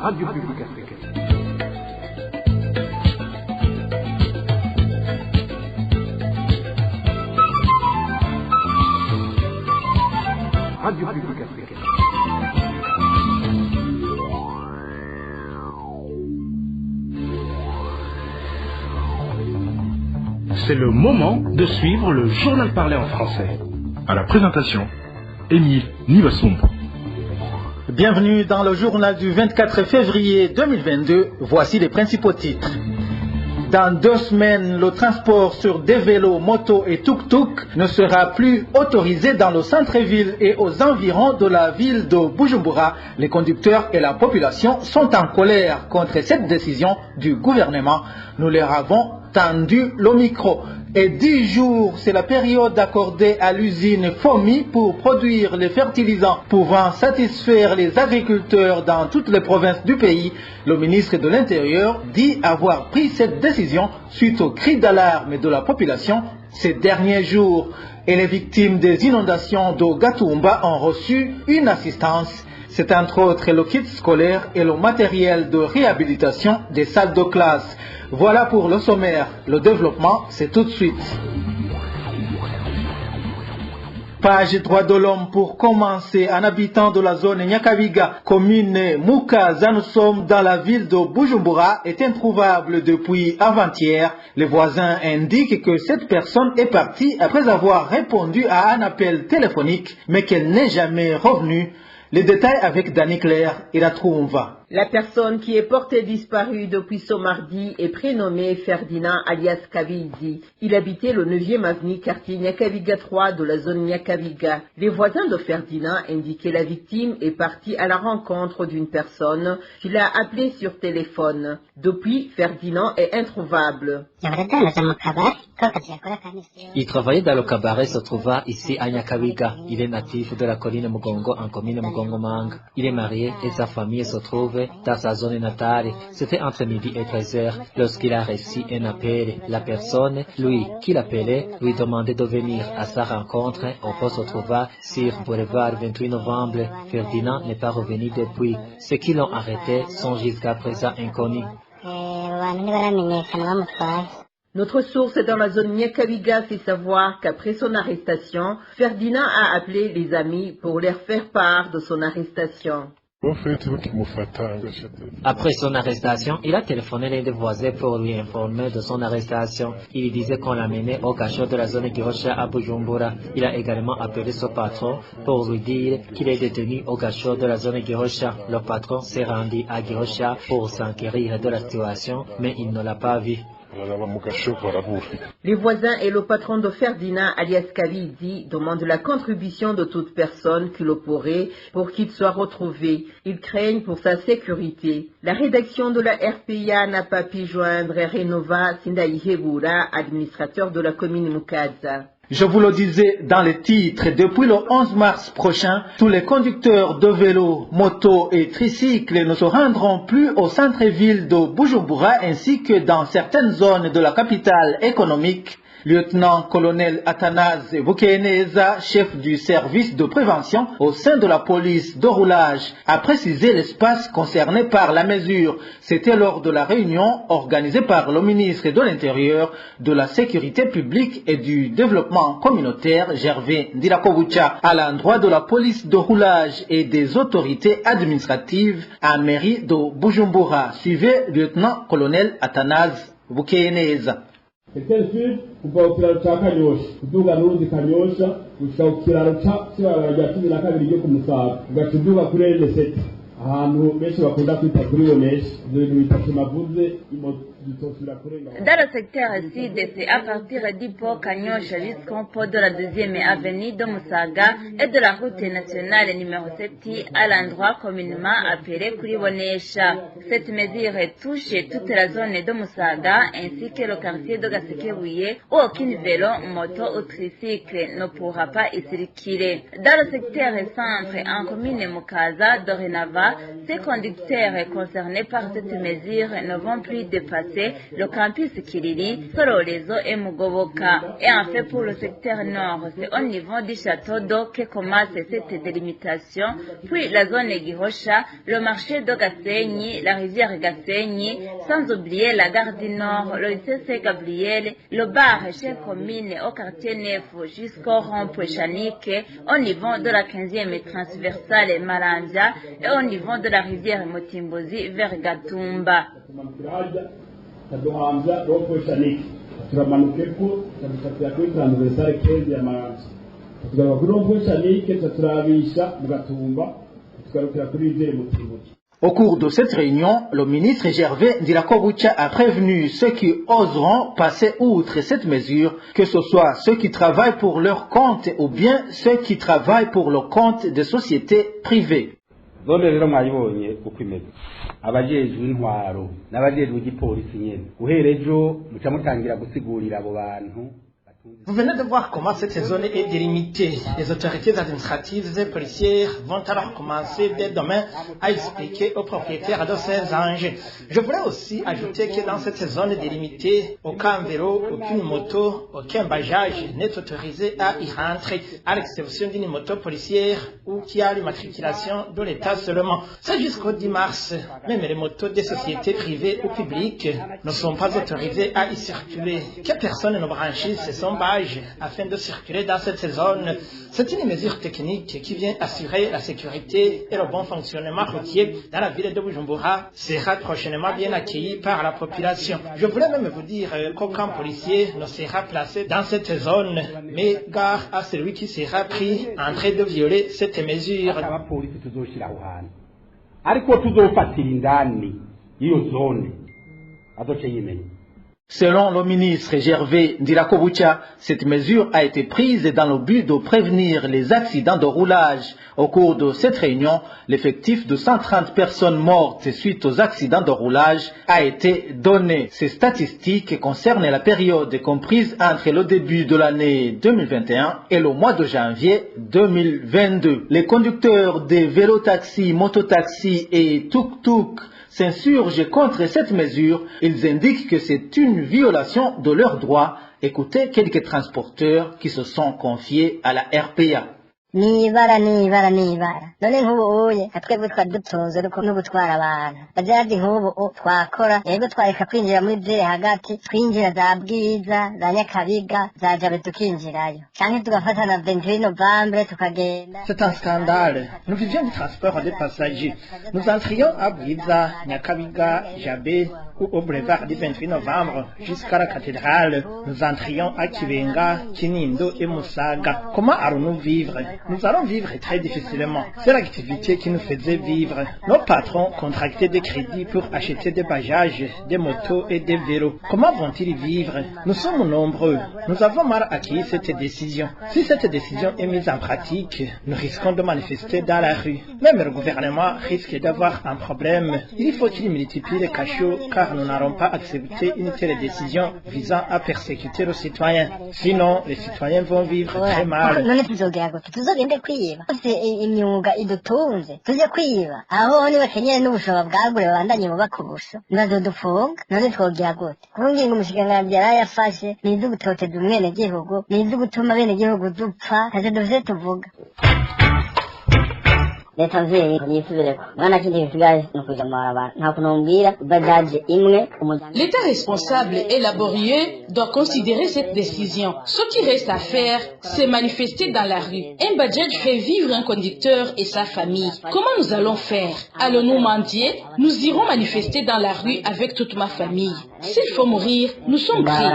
Radio Publique Africaine. Radio Publique Africaine. C'est le moment de suivre le journal parlé en français. À la présentation, Émile Nivasumba. Bienvenue dans le journal du 24 février 2022. Voici les principaux titres. Dans 2 semaines, le transport sur des vélos, motos et tuk-tuk ne sera plus autorisé dans le centre-ville et aux environs de la ville de Bujumbura. Les conducteurs et la population sont en colère contre cette décision du gouvernement. Nous leur avons tendu le micro. Et 10 jours, c'est la période accordée à l'usine FOMI pour produire les fertilisants pouvant satisfaire les agriculteurs dans toutes les provinces du pays. Le ministre de l'Intérieur dit avoir pris cette décision suite aux cris d'alarme de la population ces derniers jours. Et les victimes des inondations de Gatumba ont reçu une assistance. C'est entre autres le kit scolaire et le matériel de réhabilitation des salles de classe. Voilà pour le sommaire. Le développement, c'est tout de suite. Page droits de l'homme pour commencer. Un habitant de la zone Nyakabiga, commune Mukaza, nous sommes dans la ville de Bujumbura, est introuvable depuis avant-hier. Les voisins indiquent que cette personne est partie après avoir répondu à un appel téléphonique, mais qu'elle n'est jamais revenue. Les détails avec Dani Claire et la Troumva. La personne qui est portée disparue depuis ce mardi est prénommée Ferdinand alias Kabildi. Il habitait le 9e avenue quartier Nyakabiga 3 de la zone Nyakabiga. Les voisins de Ferdinand indiquaient la victime est partie à la rencontre d'une personne qui l'a appelé sur téléphone. Depuis, Ferdinand est introuvable. Il travaillait dans le cabaret se trouvant ici à Nyakabiga. Il est natif de la colline Mugongo en commune Mugongo-Mang. Il est marié et sa famille se trouve dans sa zone natale. C'était entre midi et 13h lorsqu'il a reçu un appel. La personne, lui, qui l'appelait, lui demandait de venir à sa rencontre au poste se trouvant sur boulevard 28 novembre. Ferdinand n'est pas revenu depuis. Ceux qui l'ont arrêté sont jusqu'à présent inconnus. Notre source dans la zone Nyakabiga fait savoir qu'après son arrestation, Ferdinand a appelé les amis pour leur faire part de son arrestation. Après son arrestation, il a téléphoné l'un des voisins pour lui informer de son arrestation. Il disait qu'on l'a mené au cachot de la zone Girosha à Bujumbura. Il a également appelé son patron pour lui dire qu'il est détenu au cachot de la zone Girosha. Le patron s'est rendu à Girosha pour s'enquérir de la situation, mais il ne l'a pas vu. Les voisins et le patron de Ferdinand alias Kabildi demandent la contribution de toute personne qui le pourrait pour qu'il soit retrouvé. Ils craignent pour sa sécurité. La rédaction de la RPA n'a pas pu joindre Renova Sindaihebura, administrateur de la commune Mukaza. Je vous le disais dans les titres, depuis le 11 mars prochain, tous les conducteurs de vélos, motos et tricycles ne se rendront plus au centre-ville de Bujumbura ainsi que dans certaines zones de la capitale économique. Lieutenant-colonel Athanase Bukeneza, chef du service de prévention au sein de la police de roulage, a précisé l'espace concerné par la mesure. C'était lors de la réunion organisée par le ministre de l'Intérieur, de la Sécurité publique et du Développement communautaire, Gervais Ndirakobucha, à l'endroit de la police de roulage et des autorités administratives à mairie de Bujumbura. Suivez lieutenant-colonel Athanase Bukeneza. Secteur Sud, kuva ku kiraro cya Kanyosha kuduga n'uruzi Kanyosha gushika ku kiraro cy'ibarabara rya 12 ryo ku Musaga ugaca uduga kuri L7 ahantu benshi bakunda kwita kuri Bonesha ibintu bitatu navuze Dans le secteur sud, c'est à partir du port Kanyosha jusqu'au port de la 2e avenue de Musaga et de la route nationale numéro 7 à l'endroit communément appelé Kuribonesha. Cette mesure touche toute la zone de Musaga ainsi que le quartier de Gasekebouye où aucun vélo, moto ou tricycle ne pourra pas y circuler. Dans le secteur centre, en commune Mukaza, dorénavant, ces conducteurs concernés par cette mesure ne vont plus dépasser lycée, le campus Kiriri, Sororezo et Mugoboka. Et en fait, pour le secteur nord, c'est au niveau du château d'eau que commence cette délimitation, puis la zone Gihosha, le marché de Gasenyi, la rivière Gasenyi, sans oublier la gare du Nord, le lycée Saint-Gabriel, le bar chez commune au quartier Neuf jusqu'au rond-point Chanike, au niveau de la 15e transversale Marambia et au niveau de la rivière Motimbozi vers Gatumba. Au cours de cette réunion, le ministre Gervais Ndirakobucha a prévenu ceux qui oseront passer outre cette mesure, que ce soit ceux qui travaillent pour leur compte ou bien ceux qui travaillent pour le compte des sociétés privées. zone rero mwayibonye uko imeze abajejwe intwaro n'abajejwe igipolisi nyene uherejo muca mutangira gusigurira abo bantu. Vous venez de voir comment cette zone est délimitée. Les autorités administratives et policières vont alors commencer dès demain à expliquer aux propriétaires de ces engins. Je voulais aussi ajouter que dans cette zone délimitée, aucun vélo, aucune moto, aucun bajage n'est autorisé à y rentrer, à l'exception d'une moto policière ou qui a l'immatriculation de l'État seulement. C'est jusqu'au 10 mars. Même les motos des sociétés privées ou publiques ne sont pas autorisées à y circuler. Que personne ne branchisse son badge afin de circuler dans cette zone. C'est une mesure technique qui vient assurer la sécurité et le bon fonctionnement routier dans la ville de Bujumbura, sera prochainement bien accueilli par la population. Je voulais même vous dire qu'aucun policier ne sera placé dans cette zone, mais gare à celui qui sera pris en train de violer cette mesure. Selon le ministre Gervais Ndirakobucha, cette mesure a été prise dans le but de prévenir les accidents de roulage. Au cours de cette réunion, l'effectif de 130 personnes mortes suite aux accidents de roulage a été donné. Ces statistiques concernent la période comprise entre le début de l'année 2021 et le mois de janvier 2022. Les conducteurs des vélos-taxis, mototaxis et tuk-tuk s'insurgent contre cette mesure. Ils indiquent que c'est une violation de leurs droits. Écoutez quelques transporteurs qui se sont confiés à la RPA. nibara none nk'ubu uye twebwe twari dutunze no gutwara abantu bazazi nk'ubu twakora yego twareka kwinjira muri byere hagati twinjira za Bwiza za Nyakabiga za Jabe tukinjirayo canke tugafata na 28 novembre tukagenda. C'est un scandale. Nous vivions du transport des passagers. Nous entrions à Bwiza, Nyakabiga, Jabe ou au boulevard du 28 novembre jusqu'à la cathédrale. Nous entrions à Kibenga, Kinindo et Musaga. Comment allons-nous vivre? Nous allons vivre très difficilement. C'est l'activité qui nous faisait vivre. Nos patrons contractaient des crédits pour acheter des bajages, des motos et des vélos. Comment vont-ils vivre? Nous sommes nombreux. Nous avons mal acquis cette décision. Si cette décision est mise en pratique, nous risquons de manifester dans la rue. Même le gouvernement risque d'avoir un problème. Il faut qu'il multiplie les cachots car nous n'allons pas accepter une telle décision visant à persécuter les citoyens. Sinon, les citoyens vont vivre très mal. Tuzogende kwiba imyuga idutunze tuje kwiba aho ni bakenyere n'ubushoba bwagure babandanye mu bakubusho bazodufunga none twogira gute kunginga umushikiranganji yarayafashe nizo gutoteza umwene gihugu nizo gutuma bene gihugu dupfa kaje duvye tuvuga leta mvyeyi niyisubireko mwana kindi gisigaye nukuja maraba nta kunombwira bajaje imwe. L'État responsable et laborieux doit considérer cette décision. Ce qui reste à faire, c'est manifester dans la rue. Un budget fait vivre un conducteur et sa famille. Comment nous allons faire? Allons-nous mendier? Nous irons manifester dans la rue avec toute ma famille. S'il faut mourir, nous sommes prêts.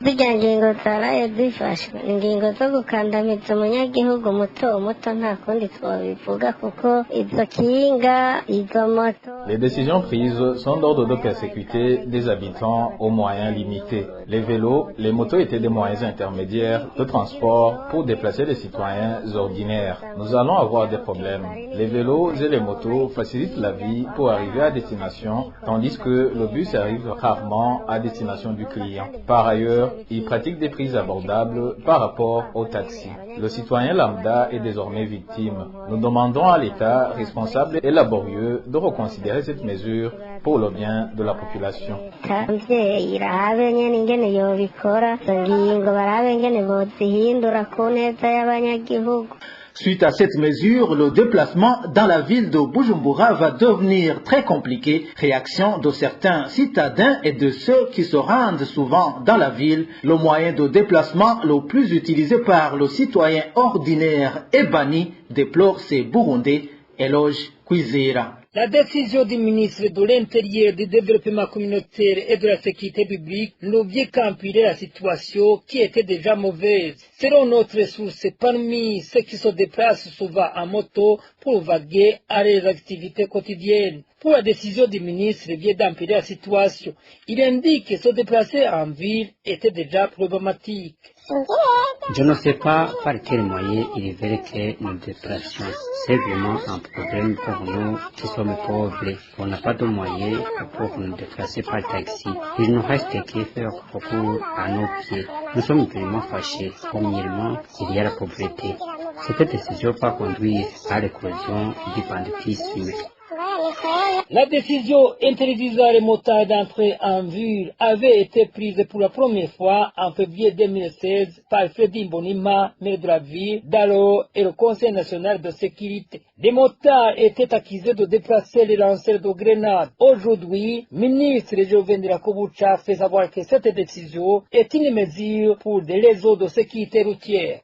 Zirya ngingo zaraye zifashwe ingingo zo gukandamiza umunyagihugu muto nta kundi twabivuga kuko izo kinga izo moto. Les décisions prises sont d'ordre de persécuter des habitants aux moyens limités. Les vélos, les motos étaient des moyens intermédiaires de transport pour déplacer les citoyens ordinaires. Nous allons avoir des problèmes. Les vélos et les motos facilitent la vie pour arriver à destination, tandis que le bus arrive rarement à destination du client. Par ailleurs, ils pratiquent des prix abordables par rapport au taxi. Le citoyen lambda est désormais victime. Nous demandons à l'État responsable et laborieux de reconsidérer cette mesure pour le bien de la population. Suite à cette mesure, le déplacement dans la ville de Bujumbura va devenir très compliqué. Réaction de certains citadins et de ceux qui se rendent souvent dans la ville. Le moyen de déplacement le plus utilisé par le citoyen ordinaire est banni, déplore ces Burundais. Éloge Kwizera. La décision du ministre de l'Intérieur, du Développement communautaire et de la Sécurité publique ne vient qu'empirer la situation qui était déjà mauvaise. Selon notre source, parmi ceux qui se déplacent souvent en moto pour vaguer à leurs activités quotidiennes. Pour la décision du ministre vient d'empirer la situation. Il indique que se déplacer en ville était déjà problématique. Je ne sais pas par quel moyen il veut que nous déplacions. C'est vraiment un problème pour nous qui sommes pauvres. On n'a pas de moyens pour nous déplacer par taxi. Il nous reste qu'à faire beaucoup à nos pieds. Nous sommes vraiment fâchés. Premièrement, il y a la pauvreté. Cette décision va conduire à l'éclosion du banditisme. La décision interdisant les motards d'entrer en ville avait été prise pour la première fois en février 2016 par Freddy Mbonima, maire de la ville, d'alors et le Conseil national de sécurité. Les motards étaient accusés de déplacer les lanceurs de grenades. Aujourd'hui, ministre Joven Ndirakobucha fait savoir que cette décision est une mesure pour des réseaux de sécurité routière.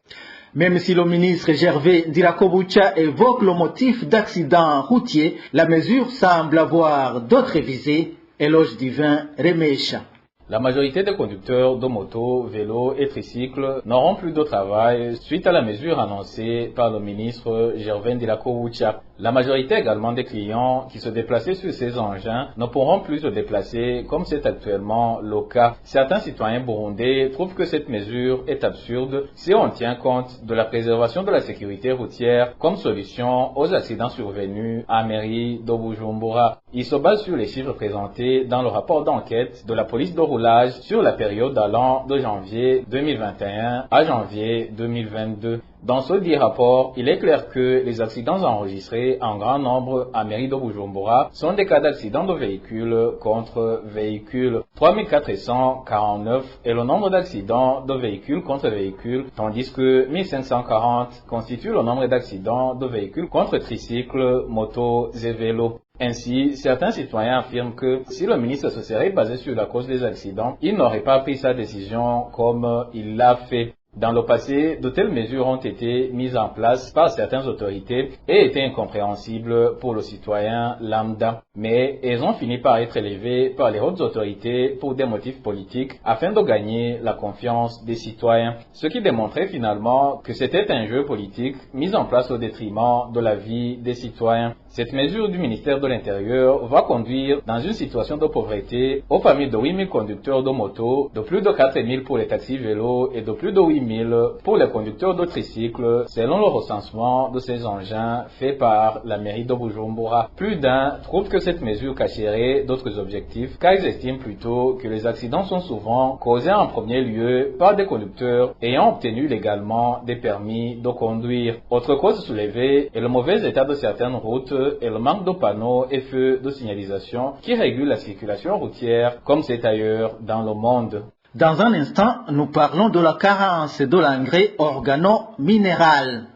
Même si le ministre Gervais Ndirakobucha évoque le motif d'accident routier, la mesure semble avoir d'autres visées. Éloge divin Remesha. La majorité des conducteurs de motos, vélos et tricycles n'auront plus de travail suite à la mesure annoncée par le ministre Gervais Ndirakobucha. La majorité également des clients qui se déplaçaient sur ces engins ne pourront plus se déplacer comme c'est actuellement le cas. Certains citoyens burundais trouvent que cette mesure est absurde si on tient compte de la préservation de la sécurité routière comme solution aux accidents survenus à mairie de Bujumbura. Ils se basent sur les chiffres présentés dans le rapport d'enquête de la police de roulage sur la période allant de janvier 2021 à janvier 2022. Dans ce dit rapport, il est clair que les accidents enregistrés en grand nombre à mairie de Bujumbura sont des cas d'accidents de véhicules contre véhicules. 3449 est le nombre d'accidents de véhicules contre véhicules, tandis que 1540 constitue le nombre d'accidents de véhicules contre tricycles, motos et vélos. Ainsi, certains citoyens affirment que si le ministre se serait basé sur la cause des accidents, il n'aurait pas pris sa décision comme il l'a fait. Dans le passé, de telles mesures ont été mises en place par certaines autorités et étaient incompréhensibles pour le citoyen lambda. Mais elles ont fini par être élevées par les hautes autorités pour des motifs politiques afin de gagner la confiance des citoyens. Ce qui démontrait finalement que c'était un jeu politique mis en place au détriment de la vie des citoyens. Cette mesure du ministère de l'Intérieur va conduire dans une situation de pauvreté aux familles de 8 000 conducteurs de moto, de plus de 4 000 pour les taxis vélos et de plus de 8 000 pour les conducteurs de tricycles, selon le recensement de ces engins fait par la mairie de Bujumbura. Plus d'un trouve que cette mesure cacherait d'autres objectifs, car ils estiment plutôt que les accidents sont souvent causés en premier lieu par des conducteurs ayant obtenu légalement des permis de conduire. Autre cause soulevée est le mauvais état de certaines routes et le manque de panneaux et feux de signalisation qui régulent la circulation routière comme c'est ailleurs dans le monde. Dans un instant, nous parlons de la carence de l'engrais organo-minéral.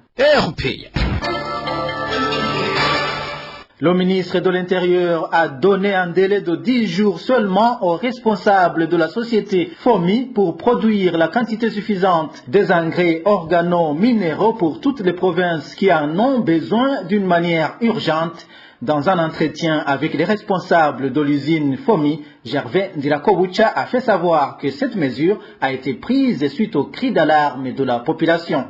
Le ministre de l'Intérieur a donné un délai de 10 jours seulement aux responsables de la société FOMI pour produire la quantité suffisante des engrais organo-minéraux pour toutes les provinces qui en ont besoin d'une manière urgente. Dans un entretien avec les responsables de l'usine FOMI, Gervais Ndirakobucha a fait savoir que cette mesure a été prise suite aux cris d'alarme de la population.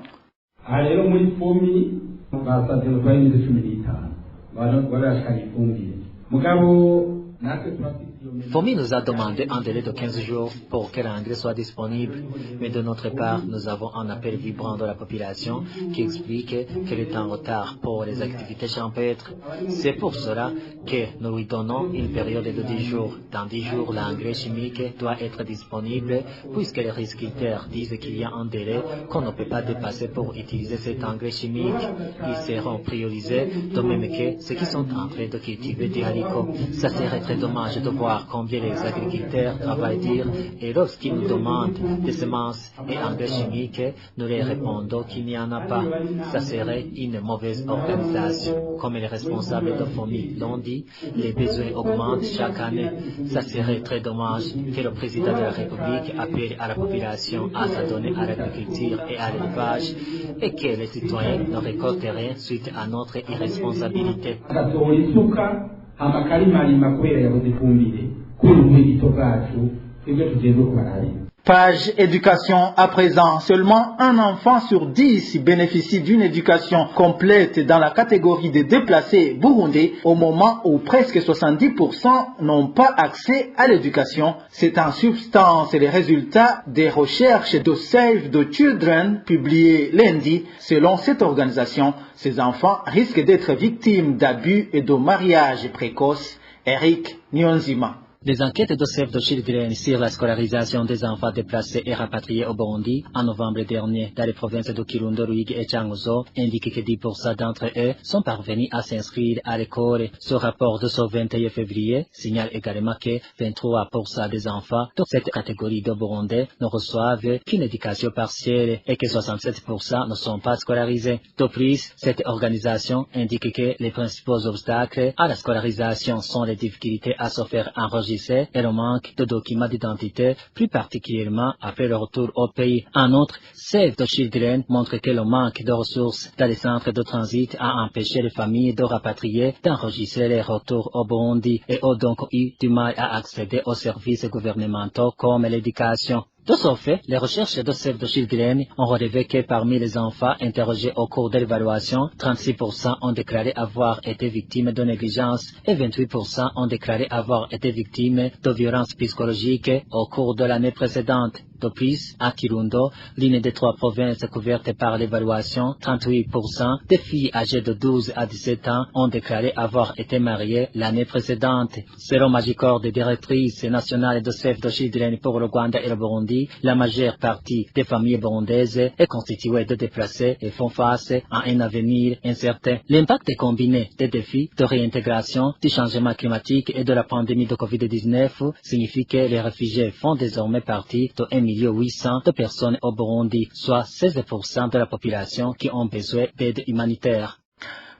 FOMI nous a demandé un délai de 15 jours pour que l'engrais soit disponible, mais de notre part, nous avons un appel vibrant de la population qui explique qu'elle est en retard pour les activités champêtres. C'est pour cela que nous lui donnons une période de 10 jours. Dans 10 jours, l'engrais chimique doit être disponible puisque les riziculteurs disent qu'il y a un délai qu'on ne peut pas dépasser pour utiliser cet engrais chimique. Ils seront priorisés, de même que ceux qui sont en train de cultiver des haricots. Ça serait très dommage de voir combien les agriculteurs travaillent dur et lorsqu'ils nous demandent des semences et engrais chimiques, nous leur répondons qu'il n'y en a pas. Ça serait une mauvaise organisation. Comme les responsables de FOMI l'ont dit, les besoins augmentent chaque année. Ça serait très dommage que le président de la République appelle à la population à s'adonner à l'agriculture et à l'élevage et que les citoyens ne récoltent rien suite à notre irresponsabilité. Page éducation à présent. Seulement un enfant sur 10 bénéficie d'une éducation complète dans la catégorie des déplacés burundais au moment où presque 70% n'ont pas accès à l'éducation. C'est en substance les résultats des recherches de Save the Children publiées lundi. Selon cette organisation, ces enfants risquent d'être victimes d'abus et de mariages précoces. Eric Nyonzima. Les enquêtes de Save the Children sur la scolarisation des enfants déplacés et rapatriés au Burundi en novembre dernier dans les provinces de Kirundo, Ruyigi et Cankuzo indiquent que 10% d'entre eux sont parvenus à s'inscrire à l'école. Ce rapport de ce 21 février signale également que 23% des enfants de cette catégorie de Burundais ne reçoivent qu'une éducation partielle et que 67% ne sont pas scolarisés. De plus, cette organisation indique que les principaux obstacles à la scolarisation sont les difficultés à se faire enregistrer et le manque de documents d'identité, plus particulièrement après le retour au pays. En outre, Save the Children montre que le manque de ressources dans les centres de transit a empêché les familles de rapatrier d'enregistrer les retours au Burundi et ont donc eu du mal à accéder aux services gouvernementaux comme l'éducation. De ce fait, les recherches de Save the Children ont relevé que parmi les enfants interrogés au cours de l'évaluation, 36% ont déclaré avoir été victimes de négligence et 28% ont déclaré avoir été victimes de violences psychologiques au cours de l'année précédente. De plus, à Kirundo, l'une des 3 provinces couvertes par l'évaluation, 38% des filles âgées de 12 à 17 ans ont déclaré avoir été mariées l'année précédente. Selon Magicor, des directrices nationales de Save the Children pour le Rwanda et le Burundi, la majeure partie des familles burundaises est constituée de déplacés et font face à un avenir incertain. L'impact combiné des défis de réintégration, du changement climatique et de la pandémie de Covid-19 signifie que les réfugiés font désormais partie de 1,8 million de personnes au Burundi, soit 16% de la population qui ont besoin d'aide humanitaire.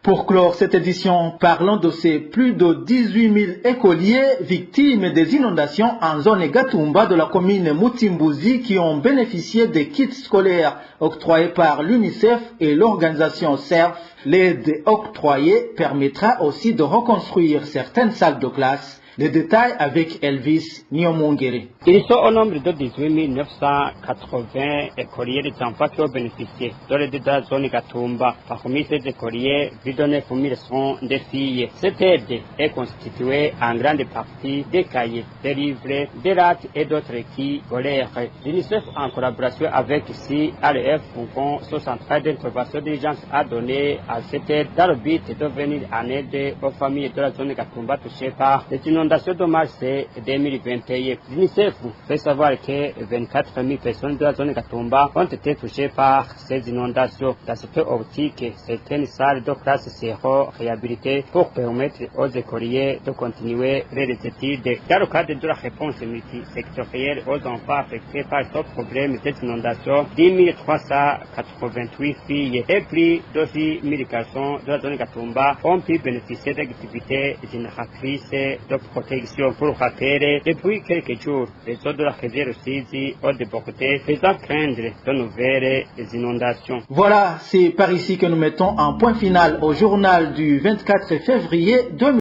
Pour clore cette édition, parlons de ces plus de 18 000 écoliers victimes des inondations en zone Gatumba de la commune Mutimbuzi qui ont bénéficié des kits scolaires octroyés par l'UNICEF et l'organisation CERF. L'aide octroyée permettra aussi de reconstruire certaines salles de classe. Les détails avec Elvis Nyomongere. Ils sont au nombre de 18 980 écoliers des enfants qui ont bénéficié de l'aide de la zone Gatumba. Parmi ces écoliers, 29 000 sont des filles. Cette aide est constituée en grande partie des cahiers, des livres, des lattes et d'autres équipes scolaires. L'UNICEF, en collaboration avec CRF, font ce central d'intervention d'urgence a donné à cette aide dans le but de venir en aide aux familles de la zone Gatumba touchées par les inondations de mars 2021. L'UNICEF fait savoir que 24 000 personnes de la zone Gatumba ont été touchées par ces inondations. Dans cette optique, certaines salles de classe seront réhabilitées pour permettre aux écoliers de continuer les études. Dans le cadre de la réponse multisectorielle aux enfants affectés par ce problème des inondations, 10 388 filles et plus de 6 000 garçons de la zone Gatumba ont pu bénéficier d'activités génératrices de protection. Pour rappel, depuis quelques jours, les eaux de la rivière Rusizi ont débordé, faisant craindre de nouvelles inondations. Voilà, c'est par ici que nous mettons un point final au journal du 24 février 2020.